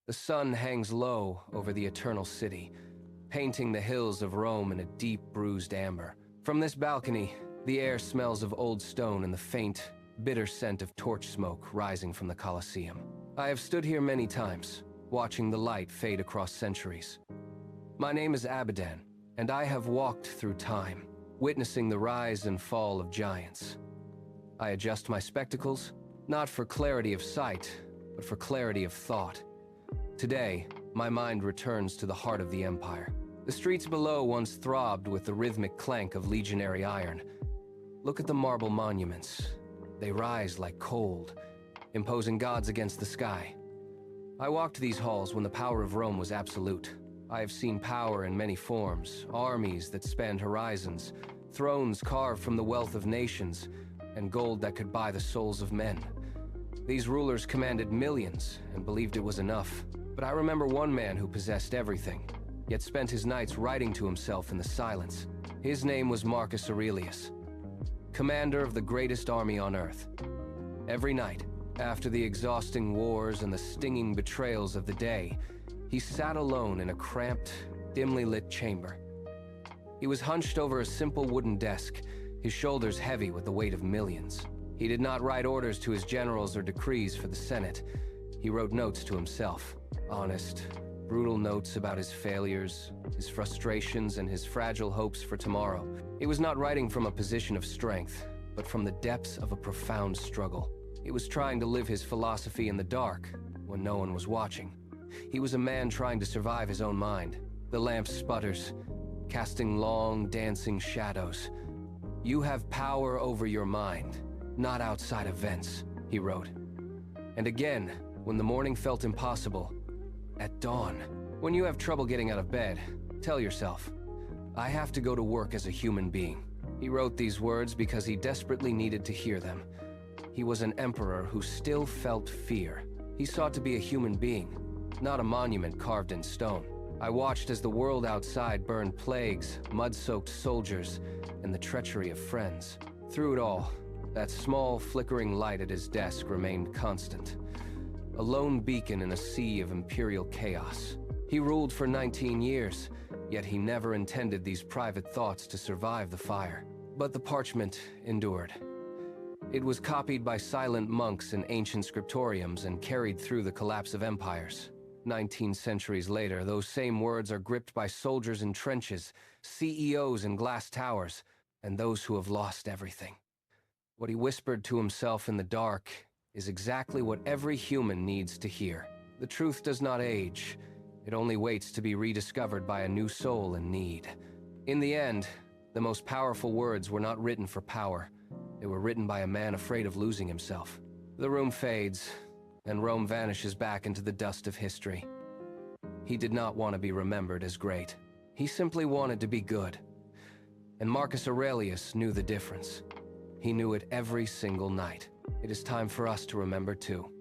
The sun hangs low over the eternal city, painting the hills of Rome in a deep, bruised amber. From this balcony, the air smells of old stone and the faint, bitter scent of torch smoke rising from the Colosseum. I have stood here many times, watching the light fade across centuries. My name is Abidan, and I have walked through time, witnessing the rise and fall of giants. I adjust my spectacles, not for clarity of sight, but for clarity of thought. Today, my mind returns to the heart of the empire. The streets below once throbbed with the rhythmic clank of legionary iron. Look at the marble monuments. They rise like cold, imposing gods against the sky. I walked these halls when the power of Rome was absolute. I have seen power in many forms, armies that spanned horizons, thrones carved from the wealth of nations, and gold that could buy the souls of men. These rulers commanded millions and believed it was enough. But I remember one man who possessed everything, yet spent his nights writing to himself in the silence. His name was Marcus Aurelius, commander of the greatest army on earth. Every night, after the exhausting wars and the stinging betrayals of the day, he sat alone in a cramped, dimly lit chamber. He was hunched over a simple wooden desk, his shoulders heavy with the weight of millions. He did not write orders to his generals or decrees for the Senate. He wrote notes to himself. Honest, brutal notes about his failures, his frustrations, and his fragile hopes for tomorrow. He was not writing from a position of strength, but from the depths of a profound struggle. He was trying to live his philosophy in the dark, when no one was watching. He was a man trying to survive his own mind. The lamp sputters, casting long, dancing shadows. "You have power over your mind, not outside events," he wrote. And again, when the morning felt impossible, at dawn, when you have trouble getting out of bed, tell yourself, "I have to go to work as a human being." He wrote these words because he desperately needed to hear them. He was an emperor who still felt fear. He sought to be a human being, not a monument carved in stone. I watched as the world outside burned plagues, mud-soaked soldiers, and the treachery of friends. Through it all, that small, flickering light at his desk remained constant. A lone beacon in a sea of imperial chaos. He ruled for 19 years, yet he never intended these private thoughts to survive the fire. But the parchment endured. It was copied by silent monks in ancient scriptoriums and carried through the collapse of empires. 19 centuries later, those same words are gripped by soldiers in trenches, CEOs in glass towers, and those who have lost everything. What he whispered to himself in the dark is exactly what every human needs to hear. The truth does not age. It only waits to be rediscovered by a new soul in need. In the end, the most powerful words were not written for power. They were written by a man afraid of losing himself. The room fades, and Rome vanishes back into the dust of history. He did not want to be remembered as great. He simply wanted to be good. And Marcus Aurelius knew the difference. He knew it every single night. It is time for us to remember too.